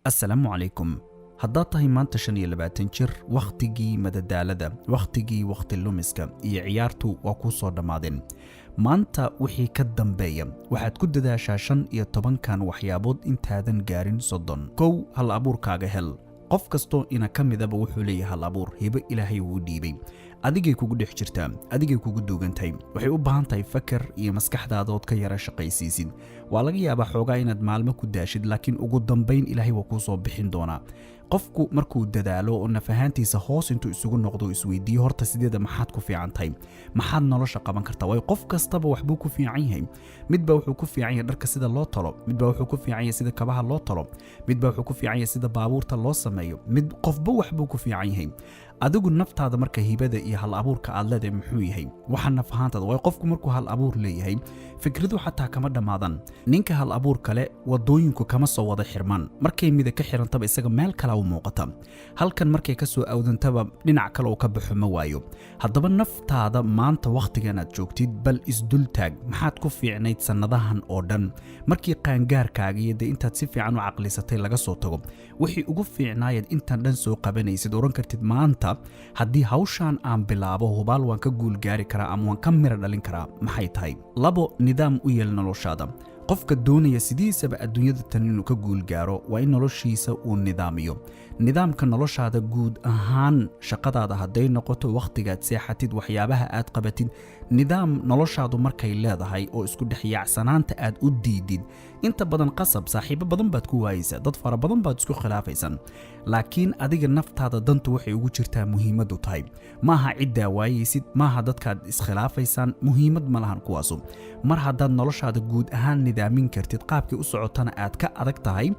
السلام عليكم. haddaad tahay maanta 25 jir wakhtigii madadaalada wakhtigii waqti lumiska iyo ciyaartu waa ku soo dhamaadeen maanta wixii ka dambeeya waxaad ku dadaashaa 15 kan waxyaabood intaadan gaarin 30 kow hal abuurkaaga hel qof kasto ina kamidaba wuxuu leeyahay hal abuur hibo ilaahay uu dhiibay adigay kugu dhex jirtaa adigay kugu duugantahay waxay u baahan tahay fakar iyo maskaxdaada oo ka yara shaqaysiisid waa laga yaabaa xoogaa inaad maalmo ku daashid laakiin ugu dambeyn ilaahay waa ku soo bixin doonaa qofku markuu dadaalo oo nafahaantiisa hoos intuu isugu noqdo isweydiyo horta sideeda maxaad ku fiican tahay maxaad nolosha qaban kartaa way qof kastaba waxbuu ku fiican yahay midba wuxuu ku fiican yahay dharka sida loo tolo midba wuxuu ku fiican yahay sida kabaha loo tolo midba wuxuu ku fiican yahay sida baabuurta loo sameeyo mid qofba waxbuu ku fiican yahay adigu naftaada marka hibada iyo hal abuurka aad leedahay muxuu yahay waxa nafahaantada way qofku markuu hal abuur leeyahay fikradu xataa kama dhamaadan ninka hal abuur kale wadooyinku kama soo wada xirmaan markay mid ka xirantaba isaga meel kale u muuqata halkan markay ka soo awdantaba dhinac kale oo ka baxo ma waayo haddaba naftaada maanta waqtigan aad joogtid bal isdultaag maxaad ku fiicnayd sanadahan oo dhan markii qaangaarkaaga iyo intaad si fiican u aqlisatay laga soo tago wixii ugu fiicnaayad intaan dhan soo qabanaysid oran kartid maanta haddii hawshan aan bilaabo hubaal waan ka guul gaari karaa ama waan ka mira dhalin karaa maxay tahay labo nidaam u yeel noloshaada qofka doonaya sidiisaba adduunyada tan inuu ka guul gaaro waa in noloshiisa uu nidaamiyo nidaamka noloshaada guud ahaan shaqadaada haday noqoto waqtigaad seexatid waxyaabaha aad qabatid nidaam noloshaadu markay leedahay oo isku dhexyaacsanaanta aad u diidid inta badan qasab saaxiibo badan baad ku waayaysaa dad fara badan baad isku khilaafaysan laakiin adiga naftaada dantu waxay ugu jirtaa muhiimadu tahay maaha cidda waayaysid maaha dadkaad iskhilaafaysaan muhiimad ma lahan kuwaasu mar haddaad noloshaada guud ahaan nidaamin kartid qaabkii u socotana aad ka adag tahay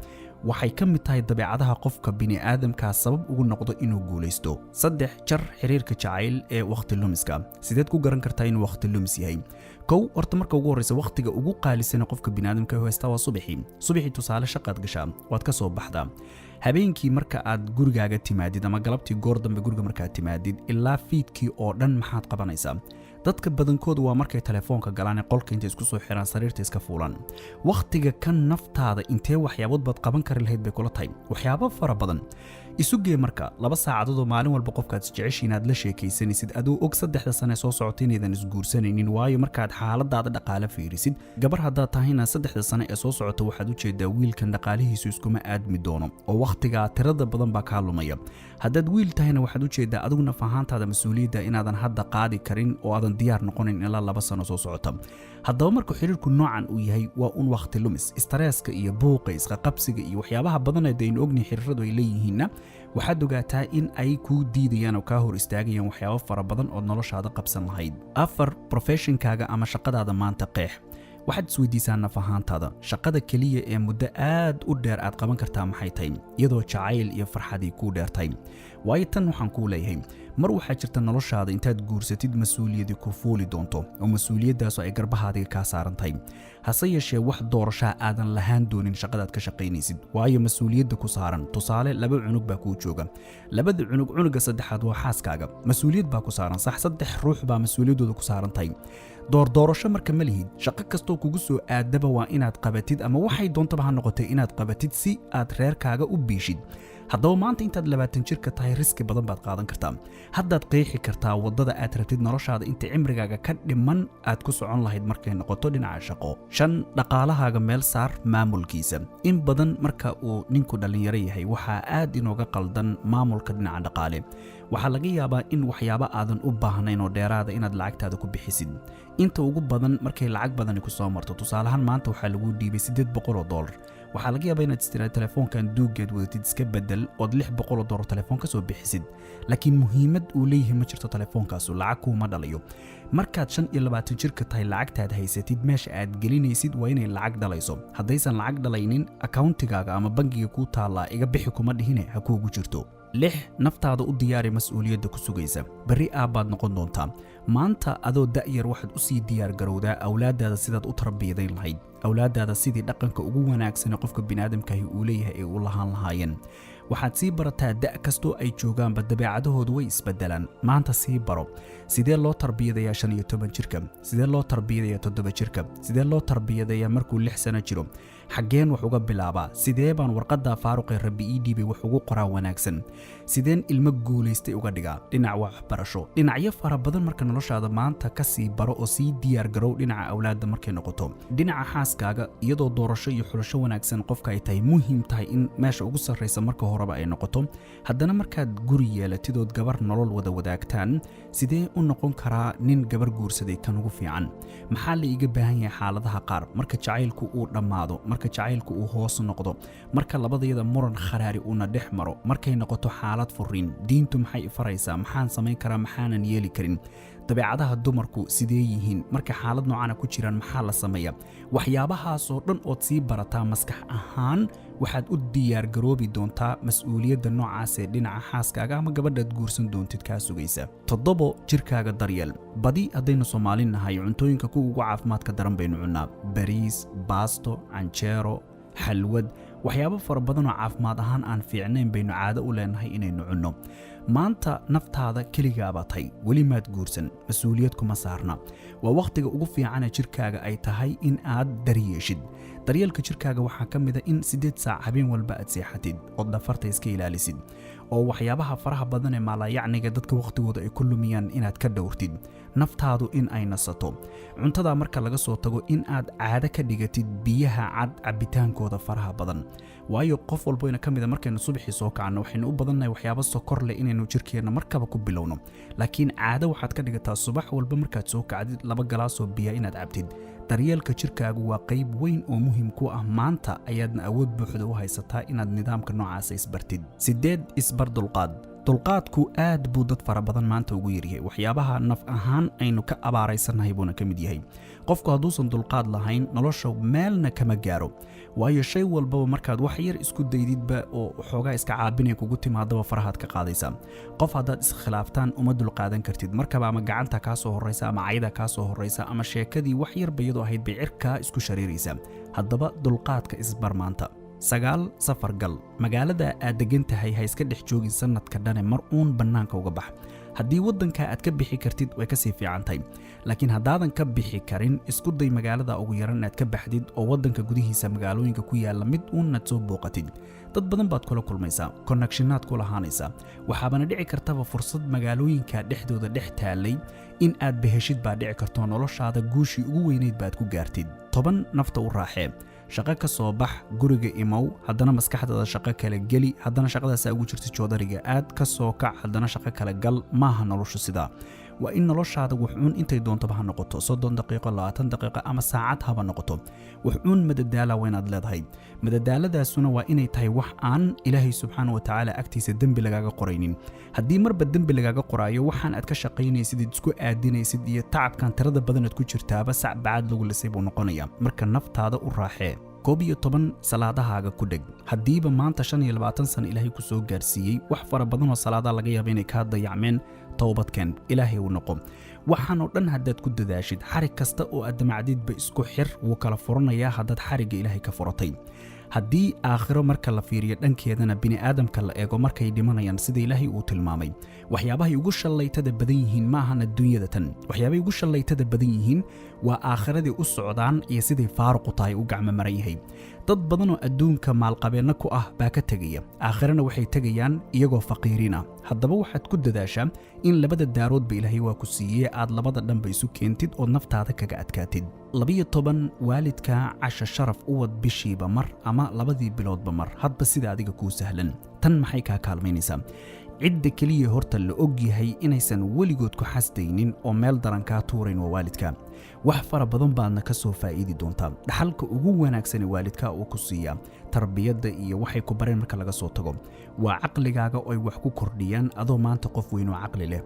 waxay ka mid tahay dabeecadaha qofka bini aadamka sabab ugu noqdo inuu guulaysto saddex jar xiriirka jacayl ee waqti lumiska sideed ku garan kartaa inuu waqti lumis yahay kow horta marka ugu horeysa waqtiga ugu qaalisan qofka bini aadamka haysta waa subaxii tusaale shaqaad gashaa waad ka soo baxdaa habeenkii marka aad gurigaaga timaadid ama galabtii goor dambe guriga markaad timaadid ilaa fiidkii oo dhan maxaad qabanaysaa dadka badankoodu waa markay telefoonka galaan qolka inta isku soo xiraan sariirta iska fuulan waqtiga kan naftaada intee waxyaabood baad qaban kari lahayd bay kula tahay waxyaabo fara badan isugee marka 2 saacadood oo maalin walba qofkaad jeceshiin aad la sheekaysanaysid adoo og 3 sano soo socotay inaydan isguursanaynin waayo markaad xaaladaada dhaqaale fiirisid gabar haddaad tahayna 3 sano ee soo socota waxaad u jeedaa wiilkan dhaqaalihiisu iskuma aadmi doono oo waqtiga tirada badan baa ka lumaya haddaad wiil tahayna waxaad u jeedaa adiguna fahaantaada mas'uuliyadda inaadan hadda qaadi karin oo aadan diyaar noqonin ilaa 2 sano soo socota haddaba marka xiriirku noocan uu yahay waa un waqti lumis stresska iyo buuqa isqa qabsiga iyo waxyaabaha badan ee aynu ognahay xiriiradu ay leeyihiin waxaad ogaataa in ay ku diidayaan oo ka hor istaagayaan waxyaabo fara badan oo noloshaada qabsan lahayd afar professionkaaga ama shaqadaada maanta qeex waxaad isweydiisaa nafahaantaada shaqada kaliya ee muddo aad u dheer aad qaban kartaa maxay tahay iyadoo jacayl iyo farxadii ku dheertay waayo tan waxaan ku leeyahay mar waxaa jirta noloshaada intaad guursatid mas'uuliyadi ku fuuli doonto oo mas'uuliyadaas ay garbahaadiga ka saaran tahay hase yeeshee wax doorasho aadan lahaan doonin shaqadaad ka shaqaynaysid waayo mas'uuliyadda ku saaran tusaale 2 cunug baa ku jooga labada cunuga saddexaad waa xaaskaaga mas'uuliyad baa ku saaran sax 3 ruux baa mas'uuliyadooda ku saaran tahay doorasho marka ma lihid shaqo kastoo kugu soo aadaba waa inaad qabatid ama waxay doontaba ha noqotay inaad qabatid si aad reerkaaga u biishid haddaba maanta intaad 20 jirka tahay riski badan baad qaadan kartaa haddaad qeexi kartaa wadada aad rabtid noloshaada inta cimrigaaga ka dhiman aad ku socon lahayd markay noqoto dhinaca shaqo 5 dhaqaalahaaga meel saar maamulkiisa in badan marka uu ninku dhalinyaro yahay waxaa aad inooga qaldan maamulka dhinaca dhaqaale waxaa laga yaabaa in waxyaabo aadan u baahnayn oo dheeraada inaad lacagtaada ku bixisid inta ugu badan markay lacag badani ku soo marto tusaalahan maanta waxaa lagu dhiibay $800 waxaa laga yaabaa inaad istiraad telefoonkan duugeed wadatid iska bedel oo $600 telefoon ka soo bixisid laakiin muhiimad uu leeyahay ma jirto telefoonkaas lacag kuma dhalayo markaad 25 jirka tahay lacagtaad haysatid meesha aad gelinaysid waa inay lacag dhalayso haddaysan lacag dhalaynin accountigaaga ama bangiga ku taala iga bixi kuma dhihine ha kuugu jirto 6 naftaada u diyaari mas'uuliyadda ku sugaysa bari aabaad noqon doontaa maanta adoo da'yar waxaad u sii diyaar garowdaa awlaadaada sidaad u tarbiyadeyn lahayd awlaadaada sidii dhaqanka ugu wanaagsan ee qofka bini'aadamka uu leeyahay ee u lahaan lahaayeen waxaad sii barataa da' kastoo ay joogaanba dabeecadahoodu way isbedelaan maanta sii baro sidee loo tarbiyadayaa 15 jirka sidee loo tarbiyadayaa 7 jirka sidee loo tarbiyadayaa markuu 6 sano jiro xaggeen wax uga bilaabaa sidee baan warqadda faaruqee rabbi ii dhiibay wax ugu qoraa wanaagsan sideen ilmo guulaystay uga dhigaa dhinac waxbarasho dhinacyo fara badan marka noloshaada maanta ka sii baro oo sii diyaar garow dhinaca awlaadda markay noqoto dhinaca xaaskaaga iyadoo doorasho iyo xulasho wanaagsan qofka ay tahay muhiim tahay in meesha ugu sarreysa marka horeba ay noqoto haddana markaad guri yeelatidood gabar nolol wada wadaagtaan sidee u noqon karaa nin gabar guursaday kan ugu fiican maxaa la iga baahan yahay xaaladaha qaar marka jacaylku uu dhammaado marka jacaylku uu hoos noqdo marka labadayada muran kharaari uuna dhex maro markay noqoto xaalad furiin diintu maxay faraysaa maxaan samayn karaa maxaanan yeeli karin dabeecadaha dumarku sidee yihiin marka xaalad noocana ku jiraan maxaa la sameeyaa waxyaabahaasoo dhan ood sii barataa maskax ahaan waxaad u diyaar garoobi doontaa mas'uuliyadda noocaas ee dhinaca xaaskaaga ama gabadhaad guursan doontid kaa sugaysa 7 jirkaaga daryeel badi haddaynu Soomaali nahay cuntooyinka kuwa ugu caafimaadka daran baynu cunnaa bariis baasto canjeero xalwad waxyaabo fara badan oo caafimaad ahaan aan fiicnayn baynu caado u leenahay inaynu cunno maanta naftaada kaligaa baad tahay weli maad guursan mas'uuliyad kuma saarna waa waqtiga ugu fiican ee jirkaaga ay tahay in aad daryeeshid daryeelka jirkaaga waxaa ka mid ah in 8 saac habeen walba aad seexatid oo dhafarta iska ilaalisid oo waxyaabaha faraha badan ee maalayacniga dadka waqtigooda ay ku lumiyaan inaad ka dhowrtid naftaadu in ay nasato cuntada marka laga soo tago in aad caado ka dhigatid biyaha cad cabitaankooda faraha badan waayo qof walba ina kamid ah markaynu subaxii soo kacno waxaynu u badannahay waxyaabo sokor leh inaynu jirkeena markaba ku bilowno laakiin caado waxaad ka dhigataa subax walba markaad soo kacdid 2 galaas oo biyo inaad cabtid daryeelka jirkaagu waa qayb weyn oo muhiim ku ah maanta ayaadna awood buuxda u haysataa inaad nidaamka noocaas isbartid 8 isbar dulqaadku aad buu dad fara badan maanta ugu yaryahay waxyaabaha naf ahaan aynu ka abaaraysanahay buuna ka mid yahay qofku hadduusan dulqaad lahayn nolosha meelna kama gaaro waayo shay walbaba markaad wax yar isku daydidba oo xoogaa iska caabinay kugu timaadaba farahaad ka qaadaysaa qof haddaad iskhilaaftaan uma dulqaadan kartid markaba ama gacanta kaa soo horreysa ama cayda kaa soo horreysa ama sheekadii wax yarba iyadoo ahayd bay cirkaa isku shariiraysa haddaba dulqaadka isbar maanta 9 safar gal magaalada aad degan tahay ha iska dhex joogin sanadka dhane mar uun bannaanka uga bax haddii waddanka aad ka bixi kartid way ka sii fiican tahay laakiin haddaadan ka bixi karin isku day magaalada ugu yaran aad ka baxdid oo waddanka gudihiisa magaalooyinka ku yaala mid uun aad soo booqatid dad badan baad kula kulmaysaa connectionaad ku lahaanaysaa waxaabana dhici kartaba fursad magaalooyinka dhexdooda dhex taalay in aad beheshid baa dhici karto noloshaada guushii ugu weynayd baad ku gaartid 10 nafta u raaxee shaqo ka soo bax guriga imow haddana maskaxdaada shaqo kale geli haddana shaqadaas ugu jirta joodariga aad ka soo kac haddana shaqo kale gal maaha noloshu sidaa waa in noloshaada wuxuun intay doonto ha noqoto 30 daqiiqo 20 daqiiqo ama saacad haba noqoto wuxuun madadaala waynaad leedahay madadaaladaasuna waa inay tahay wax aan ilaahay subxaanahu wa tacaala agtiisa dembi lagaaga qoraynin haddii marba dembi lagaaga qoraayo waxaan aad ka shaqaynaysid isku aadinaysid iyo tacabkan tirada badan aad ku jirtaaba sac bacad lagu lisay buu noqonayaa marka naftaada u raaxee 11 salaadahaaga ku dheg haddiiba maanta 25 sano ilaahay ku soo gaarsiiyey wax fara badan oo salaadaha laga yaabo inay ka dayacmeen toobadkeen ilaahay uu noqo waxaan oo dhan haddaad ku dadaashid xarig kasta oo aad damacdidba isku xir wuu kala furanayaa haddaad xarigga ilaahay ka furatay haddii aakhiro marka la fiiriyo dhankeedana bini aadamka la eego markay dhimanayaan sida ilaahay uu tilmaamay waxyaabahay ugu shallaytada badan yihiin ma ahan adduunyada tan waxyaabahay ugu shallaytada badan yihiin waa aakhiradii u socdaan iyo siday faaruqu tahay u gacmo maran yahay dad badan oo adduunka maalqabeenna ku ah baa ka tegaya aakhirana waxay tegayaan iyagoo faqiiriin ah haddaba waxaad ku dadaashaa in labada daaroodba ilaahay waa ku siiyey aad labada dhanba isu keentid oo naftaada kaga adkaatid 12 waalidka casha sharaf u wad bishiiba mar ama 2 biloodba mar hadba sida adiga kuu sahlan tan maxay kaa kaalmaynaysaa cidda kaliya horta la og yahay inaysan weligood ku xasdaynin oo meel daran kaa tuurayn waa waalidka wax fara badan baadna ka soo faa'iidi doontaa dhaxalka ugu wanaagsan ee waalidka uu ku siiya tarbiyadda iyo waxay ku bareen marka laga soo tago waa caqligaaga oo ay wax ku kordhiyaan adoo maanta qof weyn oo caqli leh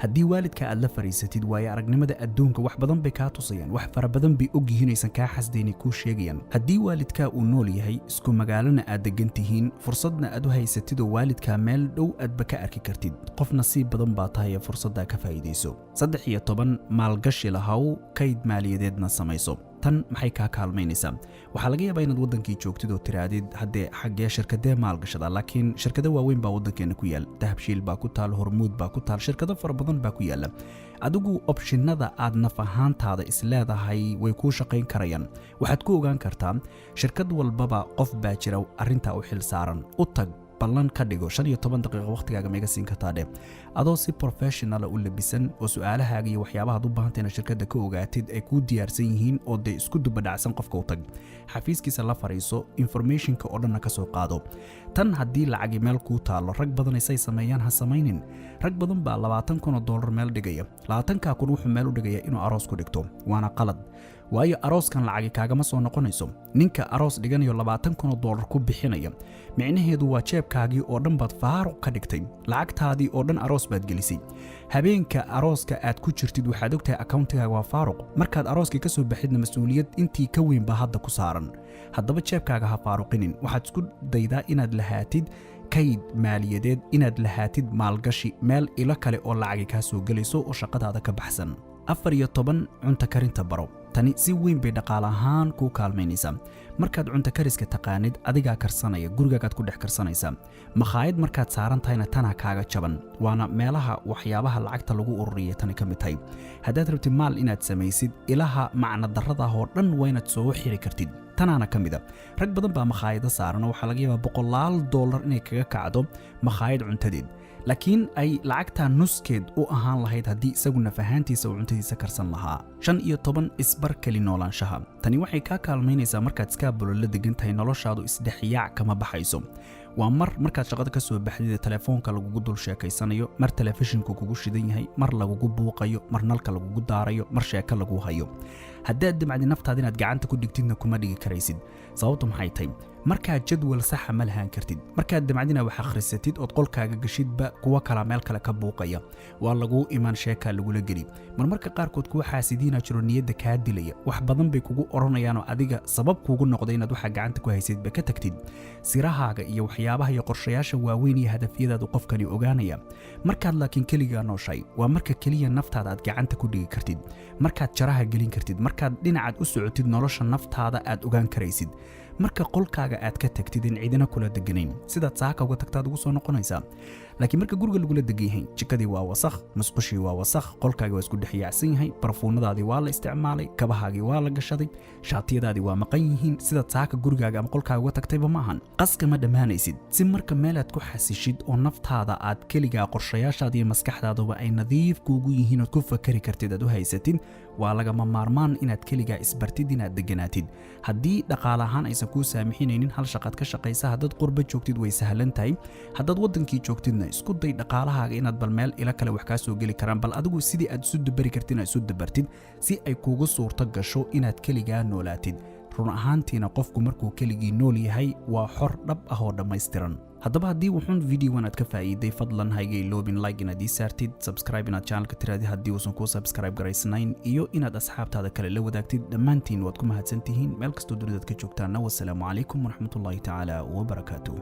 haddii waalidka aad la fariisatid waayo aragnimada adduunka wax badan bay kaa tusayaan wax fara badan bay og yihiin aysan kaa xasdayni kuu sheegayaan haddii waalidka uu nool yahay isku magaalana aad degan tihiin fursadna aad u haysatid oo waalidka meel dhow aadba ka arki kartid qof nasiib badan baa tahay fursadda ka faa'iidayso 13 maalgashi lahaw kayd maaliyadeedna samayso tan maxay kaa kaalmaynaysaa waxaa laga yaabaa inaad wadankii joogtid oo tiraadid haddee xaggee shirkadee maalgashada laakiin shirkado waaweyn baa wadankeena ku yaal dahabshiil baa ku taal hormuud baa ku taal shirkado fara badan baa ku yaala adigu opshinada aad naf ahaantaada isleedahay way kuu shaqayn karayaan waxaad ku ogaan kartaa shirkad walbaba qof baa jira arrintaa u xil saaran u tag ballan ka dhigo 15 daqiiqo waqtigaaga meega siin kartaa dhe adoo si professional u labisan oo su'aalahaaga iyo waxyaabaha aad u baahan tahay shirkadda ka ogaatid ay ku diyaarsan yihiin oo de isku dubadhacsan qofka u tag xafiiskiisa la fariiso informationka oo dhan ka soo qaado tan haddii lacag meel ku taalo rag badan ay sameeyaan ha samaynin rag badan baa $20,000 meel dhigaya 20,000 wuxuu meel u dhigaya inuu aroos ku dhigto waana qalad waayo arooskan lacag kaagama soo noqonayso ninka aroos dhiganayo $20,000 ku bixinaya micnaheedu waa jeebkaagii oo dhan baad faaruq ka dhigtay lacagtaadii oo dhan aroos baad gelisay habeenka arooska aad ku jirtid waxaad ogtahay accountigaaga waa faaruq markaad arooskii ka soo baxidna mas'uuliyad intii ka weyn baa hadda ku saaran haddaba jeebkaaga ha faaruqinin waxaad isku daydaa inaad lahaatid kayd maaliyadeed inaad lahaatid maalgashi meel ilo kale oo lacag ka soo galayso oo shaqadaada ka baxsan 14 cunto karinta baro tani si weyn bay dhaqaale ahaan ku kaalmaynaysaa markaad cunto kariska taqaanid adiga karsanaya gurigaaga ku dhex karsanaysa makhaayad markaad saaran tahayna tana kaaga jaban waana meelaha waxyaabaha lacagta lagu ururiyo tani ka mid tahay hadaad rabtid maal inaad samaysid ilaha macna darrada oo dhan waynaad soo xiri kartid tanaana ka mida rag badan baa makhaayada saaran oo waxa laga yaabaa $100 inay kaga kacdo makhaayad cuntadeed laakiin ay lacagta nuskeed u ahaan lahayd haddii isagu nafahaantiisa uu cuntadiisa karsan lahaa 15 isbar kali noolaanshaha tani waxay ka kaalmaynaysaa markaad iskaabul la degan tahay noloshaadu isdhexyaac kama baxayso waa markaad shaqada ka soo baxdid telefoonka lagugu dul sheekaysanayo mar telefishinku kugu shidan yahay mar lagugu buuqayo mar nalka lagugu daarayo mar sheeka lagu hayo haddaad damacdi naftaada inaad gacanta ku dhigtidna kuma dhigi karaysid sababtu maxay tahay markaad jadwal sax ma lahaan kartid markaad damacdina wax akhrisatid oo qolkaaga gashidba kuwa kala meel kale ka buuqaya waa lagu iman sheeka lagula geli marmarka qaarkood kuwa xaasidiina jiro niyada ka dilaya wax badan bay kugu oranayaan oo adiga sabab kugu noqday inaad waxa gacanta ku haysid ba ka tagtid sirahaaga iyo waxyaabaha iyo qorshayaasha waaweyn iyo hadafyadaadu qofkani ogaanaya markaad laakiin kaliya nooshay waa marka kaliya naftaada aad gacanta ku dhigi kartid markaad jaraha gelin kartid markaad dhinacaad u socotid nolosha naftaada aad ogaan karaysid marka qolkaaga aad ka tagtid in ciidina kula deganayn sida saaka uga tagtaad ugu soo noqonaysa laakiin marka guriga lagu la degayahay jikadii waa wasakh musqushii waa wasakh qolkaaga waa isku dhexyaacsan yahay barfuunadaadii waa la isticmaalay kabahaagii waa la gashaday shaatiyadaadii waa maqan yihiin sida saaka gurigaaga ama qolkaaga uga tagtayba ma ahan qaska ma dhamaanaysid si marka meel aad ku xasishid oo naftaada aad kaliya qorshayaashaada iyo maskaxdaadaba ay nadiif kuugu yihiin oo ku fakari kartid aad u haysatid waa lagama maarmaan inaad kaliya isbartid inaad deganaatid haddii dhaqaale ahaan aysan ku saamixinaynin hal shaqad ka shaqaysa hadad qurba joogtid way sahlan tahay hadad wadankii joogtidna isku day dhaqaalahaaga inaad bal meel ila kale wax ka soo gali karaan bal adigu sidii aad isu dabari kartid isu dabartid si ay kuugu suurto gasho inaad kaliya noolaatid run ahaantiina qofku markuu kaligii nool yahay waa xor dhab ah oo dhammaystiran haddaba haddii wuxuun videogan aad ka faa'iiday fadlan hayga iloobin like inaad ii saartid subscribe inaad channelka tiraadi haddii uusan kuu subscribe garaysnayn iyo inaad asxaabtaada kale la wadaagtid dhammaantiin waad ku mahadsantihiin meel kastoo dunidaad ka joogtaana wassalaamu calaykum waraxmatullaahi tacaala wabarakaatuh